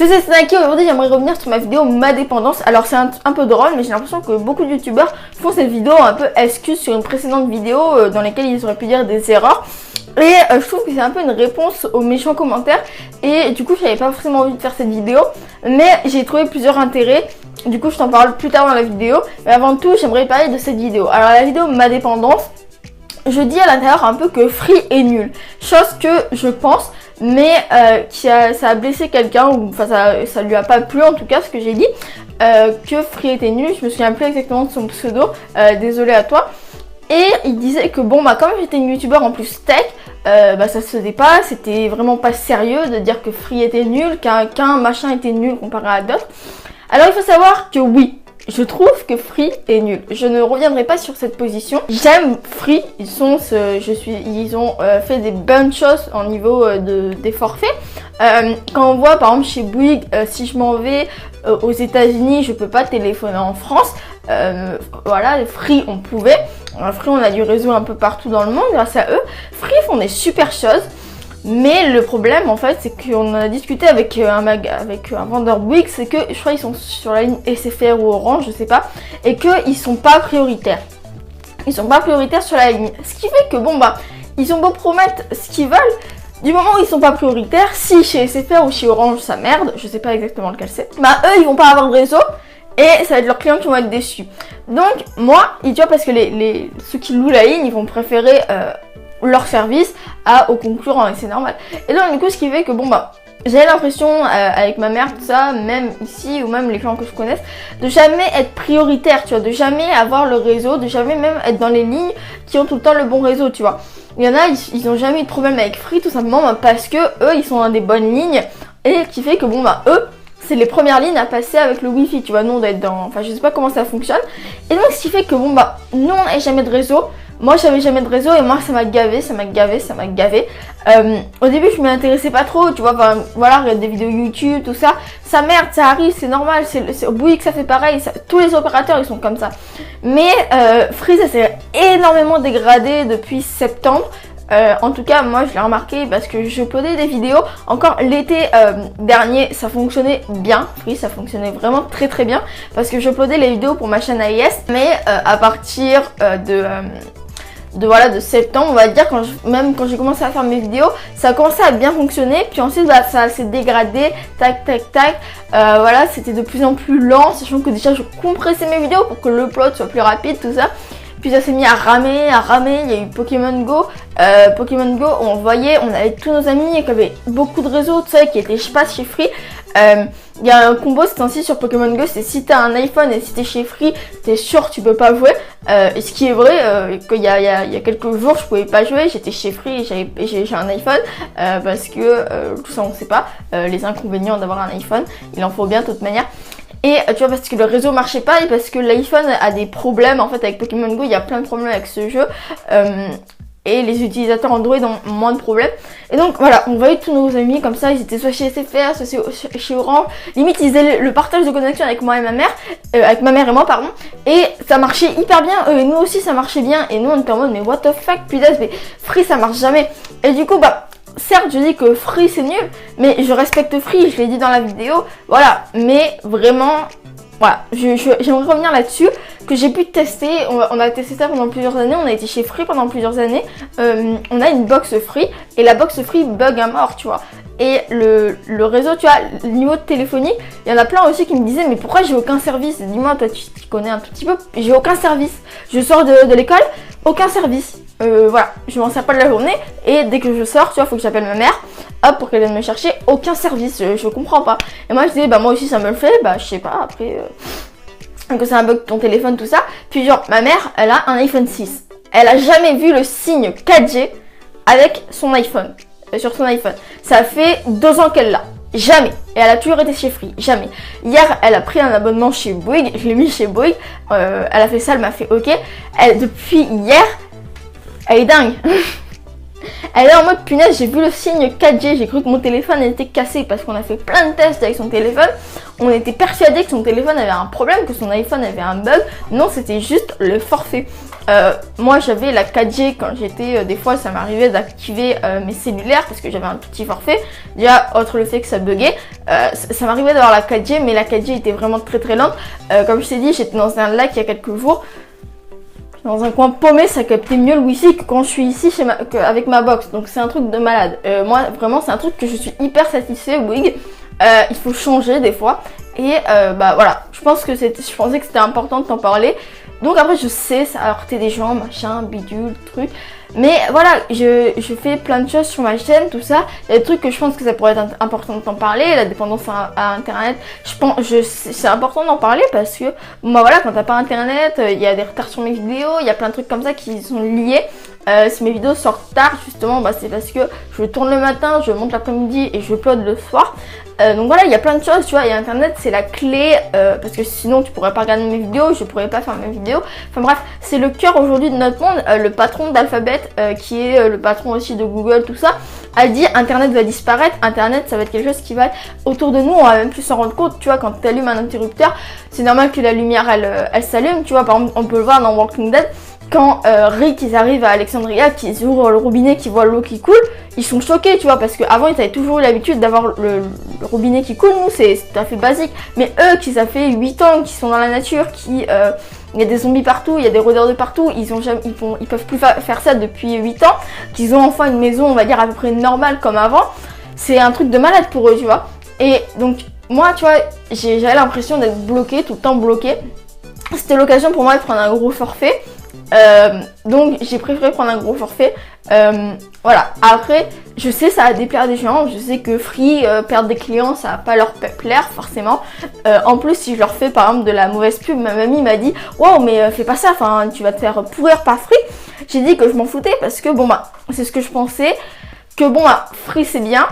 C'est Snacky, aujourd'hui j'aimerais revenir sur ma vidéo Ma dépendance. Alors c'est un peu drôle, mais j'ai l'impression que beaucoup de youtubeurs font cette vidéo un peu excuse sur une précédente vidéo dans laquelle ils auraient pu dire des erreurs. Et je trouve que c'est un peu une réponse aux méchants commentaires. Et du coup j'avais pas forcément envie de faire cette vidéo, mais j'ai trouvé plusieurs intérêts. Du coup je t'en parle plus tard dans la vidéo. Mais avant tout j'aimerais parler de cette vidéo. Alors la vidéo Ma dépendance, je dis à l'intérieur un peu que Free est nul. Chose que je pense, mais ça a blessé quelqu'un, ou enfin ça lui a pas plu en tout cas ce que j'ai dit, que Free était nul. Je me souviens plus exactement de son pseudo, désolé à toi. Et il disait que bon bah comme j'étais une youtubeur en plus tech, ça se faisait pas, c'était vraiment pas sérieux de dire que Free était nul, qu'un machin était nul comparé à d'autres. Alors il faut savoir que oui, je trouve que Free est nul. Je ne reviendrai pas sur cette position. J'aime Free. Ils ont fait des bonnes choses au niveau des forfaits. Quand on voit par exemple chez Bouygues, si je m'en vais aux États-Unis, je peux pas téléphoner en France. Voilà, Free on pouvait. Free on a du réseau un peu partout dans le monde grâce à eux. Free font des super choses. Mais le problème en fait c'est qu'on a discuté avec un vendeur Bouygues, c'est que je crois qu'ils sont sur la ligne SFR ou Orange, je sais pas, et qu'ils sont pas prioritaires. Ils sont pas prioritaires sur la ligne. Ce qui fait que bon bah ils ont beau promettre ce qu'ils veulent, du moment où ils sont pas prioritaires, si chez SFR ou chez Orange ça merde, je sais pas exactement lequel c'est, bah eux ils vont pas avoir de réseau et ça va être leurs clients qui vont être déçus. Donc moi, tu vois, parce que ceux qui louent la ligne, ils vont préférer leur service aux concurrents et c'est normal. Et donc du coup ce qui fait que bon bah j'ai l'impression avec ma mère tout ça, même ici ou même les gens que je connaisse, de jamais être prioritaire, tu vois, de jamais avoir le réseau, de jamais même être dans les lignes qui ont tout le temps le bon réseau, tu vois. Il y en a, ils ont jamais eu de problème avec Free tout simplement parce que eux ils sont dans des bonnes lignes et qui fait que bon bah eux c'est les premières lignes à passer avec le wifi, tu vois, nous on doit être dans, enfin je sais pas comment ça fonctionne. Et donc ce qui fait que bon bah nous on n'a jamais de réseau. Moi j'avais jamais de réseau et moi ça m'a gavé. Au début je m'y intéressais pas trop, tu vois, enfin voilà, regarde des vidéos YouTube, tout ça. Ça merde, ça arrive, c'est normal, c'est au Bouygues ça fait pareil, tous les opérateurs ils sont comme ça. Mais Free ça s'est énormément dégradé depuis septembre. En tout cas moi je l'ai remarqué parce que je uploadais des vidéos. Encore l'été dernier ça fonctionnait bien, Free ça fonctionnait vraiment très très bien parce que j'uploadais les vidéos pour ma chaîne AIS. Mais à partir de septembre on va dire, même quand j'ai commencé à faire mes vidéos, ça a commencé à bien fonctionner, puis ensuite bah, ça s'est dégradé, tac, voilà, c'était de plus en plus lent, sachant que déjà je compressais mes vidéos pour que l'upload soit plus rapide, tout ça. Puis ça s'est mis à ramer, il y a eu Pokémon Go, on voyait, on avait tous nos amis qui avaient beaucoup de réseaux, tout ça, qui étaient, je sais pas, chez Free. Il y a un combo c'est ainsi sur Pokémon Go, c'est si t'as un iPhone et si t'es chez Free, t'es sûr tu peux pas jouer. Et ce qui est vrai, qu'il y a quelques jours je pouvais pas jouer, j'étais chez Free et j'ai un iPhone, parce que tout ça on sait pas, les inconvénients d'avoir un iPhone, il en faut bien de toute manière. Et tu vois, parce que le réseau marchait pas et parce que l'iPhone a des problèmes en fait avec Pokémon Go, il y a plein de problèmes avec ce jeu. Et les utilisateurs Android ont moins de problèmes. Et donc voilà, on voyait tous nos amis comme ça, ils étaient soit chez SFR, soit chez Orange. Limite ils faisaient le partage de connexion avec moi et ma mère, avec ma mère et moi pardon. Et ça marchait hyper bien, et nous aussi ça marchait bien. Et nous on était en mode mais what the fuck, putain, mais Free ça marche jamais. Et du coup bah certes je dis que Free c'est nul, mais je respecte Free, je l'ai dit dans la vidéo, voilà. Mais vraiment, voilà, j'aimerais revenir là-dessus, que j'ai pu tester, on a testé ça pendant plusieurs années, on a été chez Free pendant plusieurs années, on a une box Free, et la box Free bug à mort, tu vois. Et le réseau, tu vois, le niveau téléphonique, il y en a plein aussi qui me disaient mais pourquoi j'ai aucun service? Dis-moi, toi tu connais un tout petit peu, j'ai aucun service, je sors de l'école, aucun service. Voilà, je m'en sers pas de la journée et dès que je sors, tu vois, faut que j'appelle ma mère, hop, pour qu'elle vienne me chercher, aucun service, je comprends pas. Et moi je disais, bah moi aussi ça me le fait, bah je sais pas, après, que c'est un bug de ton téléphone, tout ça. Puis genre, ma mère, elle a un iPhone 6, elle a jamais vu le signe 4G avec son iPhone, sur son iPhone. Ça fait 2 ans qu'elle l'a. Jamais. Et elle a toujours été chez Free. Jamais. Hier, elle a pris un abonnement chez Bouygues. Je l'ai mis chez Bouygues. Elle a fait ça, elle m'a fait OK. Depuis hier, elle est dingue. Elle est en mode punaise, j'ai vu le signe 4G, j'ai cru que mon téléphone était cassé parce qu'on a fait plein de tests avec son téléphone. On était persuadé que son téléphone avait un problème, que son iPhone avait un bug. Non, c'était juste le forfait. Moi j'avais la 4G quand j'étais, des fois ça m'arrivait d'activer mes cellulaires parce que j'avais un tout petit forfait. Déjà, autre le fait que ça buguait, ça m'arrivait d'avoir la 4G, mais la 4G était vraiment très très lente. Comme je t'ai dit, j'étais dans un lac il y a quelques jours. Dans un coin paumé, ça captait mieux le wifi que quand je suis ici avec ma box. Donc c'est un truc de malade. Moi vraiment c'est un truc que je suis hyper satisfait, Bouygues. Il faut changer des fois. Et bah voilà, je pensais que c'était important de t'en parler. Donc après je sais, ça a heurté des gens, machin, bidule, truc. Mais voilà, je fais plein de choses sur ma chaîne, tout ça. Il y a des trucs que je pense que ça pourrait être important de t'en parler. La dépendance à internet, c'est important d'en parler parce que bon, bah voilà, quand t'as pas internet, il y a des retards sur mes vidéos, il y a plein de trucs comme ça qui sont liés. Si mes vidéos sortent tard, justement, bah, c'est parce que je tourne le matin, je monte l'après-midi et je upload le soir. Donc voilà, il y a plein de choses, tu vois, et internet c'est la clé, parce que sinon tu pourrais pas regarder mes vidéos, je pourrais pas faire mes vidéos. Enfin bref, c'est le cœur aujourd'hui de notre monde. Le patron d'Alphabet, qui est le patron aussi de Google, tout ça, a dit internet va disparaître, internet ça va être quelque chose qui va être autour de nous, on va même plus s'en rendre compte, tu vois, quand tu allumes un interrupteur, c'est normal que la lumière elle s'allume, tu vois, par exemple on peut le voir dans Walking Dead. Quand Rick ils arrivent à Alexandria, qu'ils ouvrent le robinet, qu'ils voient l'eau qui coule, ils sont choqués, tu vois, parce qu'avant ils avaient toujours eu l'habitude d'avoir le robinet qui coule. Nous c'est tout à fait basique, mais eux qui ça fait 8 ans qu'ils sont dans la nature, il y a des zombies partout, il y a des rôdeurs de partout, ils peuvent plus faire ça depuis 8 ans, qu'ils ont enfin une maison on va dire à peu près normale comme avant, c'est un truc de malade pour eux, tu vois. Et donc moi tu vois, j'avais l'impression d'être bloquée, tout le temps bloquée. C'était l'occasion pour moi de prendre un gros forfait. Donc j'ai préféré prendre un gros forfait. Voilà, après je sais ça va déplaire des gens, je sais que Free perdre des clients ça va pas leur plaire forcément. En plus si je leur fais par exemple de la mauvaise pub, ma mamie m'a dit waouh mais fais pas ça, enfin tu vas te faire pourrir par Free. J'ai dit que je m'en foutais parce que bon bah c'est ce que je pensais, que bon bah Free c'est bien,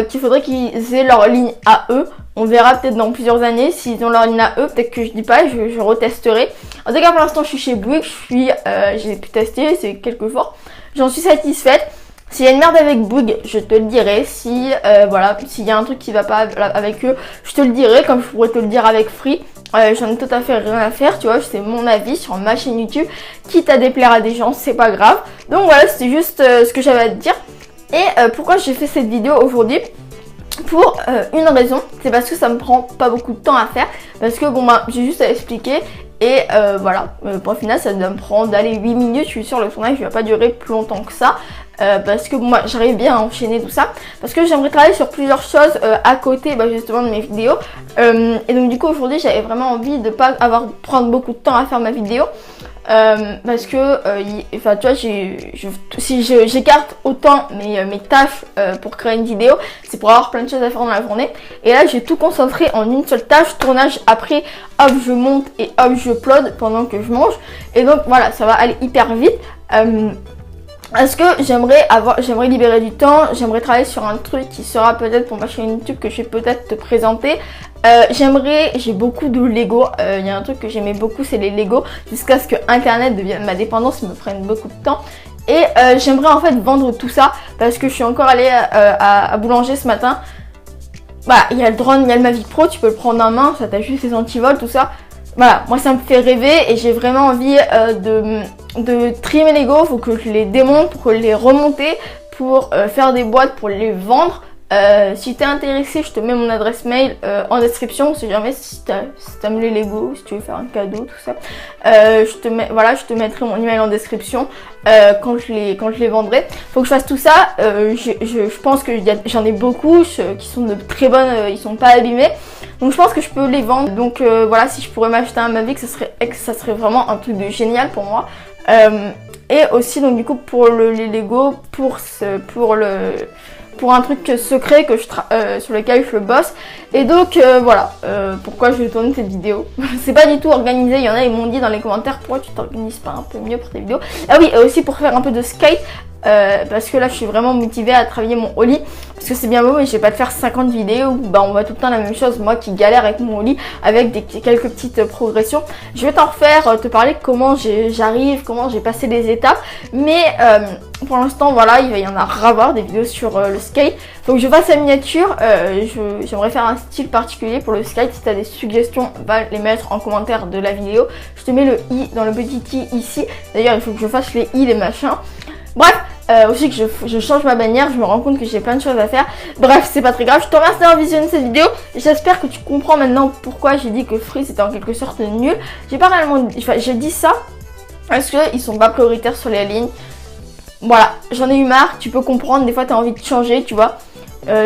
qu'il faudrait qu'ils aient leur ligne à eux. On verra peut-être dans plusieurs années s'ils ont leur ligne à eux, peut-être que je dis pas, je retesterai. En tout cas pour l'instant je suis chez Bouygues, j'ai pu tester, c'est quelques jours. J'en suis satisfaite. S'il y a une merde avec Bouygues, je te le dirai. Si voilà, s'il y a un truc qui va pas avec eux, je te le dirai, comme je pourrais te le dire avec Free. J'en ai tout à fait rien à faire, tu vois, c'est mon avis sur ma chaîne YouTube. Quitte à déplaire à des gens, c'est pas grave. Donc voilà, c'était juste ce que j'avais à te dire. Et pourquoi j'ai fait cette vidéo aujourd'hui? Pour une raison, c'est parce que ça me prend pas beaucoup de temps à faire. Parce que bon bah j'ai juste à expliquer. Et voilà, point final ça doit me prendre d'aller 8 minutes. Je suis sûre le tournage il va pas durer plus longtemps que ça. Parce que bon, moi j'arrive bien à enchaîner tout ça. Parce que j'aimerais travailler sur plusieurs choses à côté justement de mes vidéos. Et donc du coup aujourd'hui j'avais vraiment envie de pas prendre beaucoup de temps à faire ma vidéo. Parce que enfin tu vois, si j'écarte autant mes tâches pour créer une vidéo, c'est pour avoir plein de choses à faire dans la journée. Et là j'ai tout concentré en une seule tâche, tournage, après hop je monte et hop je upload pendant que je mange. Et donc voilà, ça va aller hyper vite. Parce que j'aimerais libérer du temps, j'aimerais travailler sur un truc qui sera peut-être pour ma chaîne YouTube que je vais peut-être te présenter. J'ai beaucoup de Lego, il y a un truc que j'aimais beaucoup, c'est les Lego, jusqu'à ce que internet devienne ma dépendance, me prenne beaucoup de temps. Et j'aimerais en fait vendre tout ça, parce que je suis encore allée à Boulanger ce matin. Bah, il y a le drone, il y a le Mavic Pro, tu peux le prendre en main, ça t'a juste les antivols, tout ça. Voilà, moi ça me fait rêver et j'ai vraiment envie de trier mes Lego. Faut que je les démonte pour les remonter, pour faire des boîtes, pour les vendre. Si t'es intéressé, je te mets mon adresse mail en description. Si jamais si t'aimes les Lego, si tu veux faire un cadeau, tout ça, je te mettrai mon email en description quand je les vendrai. Faut que je fasse tout ça. Je pense que j'en ai beaucoup qui sont de très bonnes, ils sont pas abîmés. Donc je pense que je peux les vendre. Donc voilà, si je pourrais m'acheter un Mavic, ça serait vraiment un truc de génial pour moi. Et aussi donc du coup pour les Lego, pour un truc secret sur lequel je bosse. Et donc voilà pourquoi je vais tourner cette vidéo. C'est pas du tout organisé, il y en a ils m'ont dit dans les commentaires pourquoi tu t'organises pas un peu mieux pour tes vidéos. Ah oui, et aussi pour faire un peu de skate. parce que là je suis vraiment motivée à travailler mon Oli, parce que c'est bien beau mais je vais pas te faire 50 vidéos où bah, on voit tout le temps la même chose, moi qui galère avec mon Oli avec quelques petites progressions. Je vais t'en refaire, te parler comment j'arrive, comment j'ai passé les étapes, mais pour l'instant voilà, il va y en avoir des vidéos sur le skate. Donc je fasse la miniature, j'aimerais faire un style particulier pour le skate. Si tu as des suggestions, va les mettre en commentaire de la vidéo. Je te mets le i dans le petit i ici. D'ailleurs il faut que je fasse les i, les machins. Bref, aussi que je change ma bannière, je me rends compte que j'ai plein de choses à faire. Bref, c'est pas très grave, je te remercie d'avoir visionné cette vidéo. J'espère que tu comprends maintenant pourquoi j'ai dit que Freeze était en quelque sorte nul. J'ai pas réellement, enfin, j'ai dit ça parce qu'ils sont pas prioritaires sur les lignes. Voilà, j'en ai eu marre, tu peux comprendre, des fois tu as envie de changer, tu vois.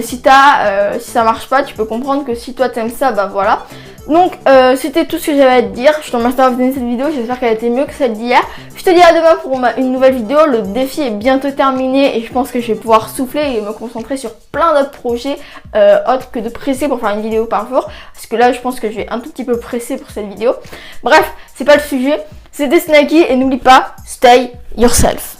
Si ça marche pas, tu peux comprendre que si toi t'aimes ça, bah voilà. Donc c'était tout ce que j'avais à te dire. Je te remercie d'avoir visionné cette vidéo, j'espère qu'elle a été mieux que celle d'hier. Je te dis à demain pour une nouvelle vidéo. Le défi est bientôt terminé et je pense que je vais pouvoir souffler et me concentrer sur plein d'autres projets autres que de presser pour faire une vidéo par jour. Parce que là je pense que je vais un tout petit peu presser pour cette vidéo. Bref, c'est pas le sujet. C'était Snacky et n'oublie pas, stay yourself.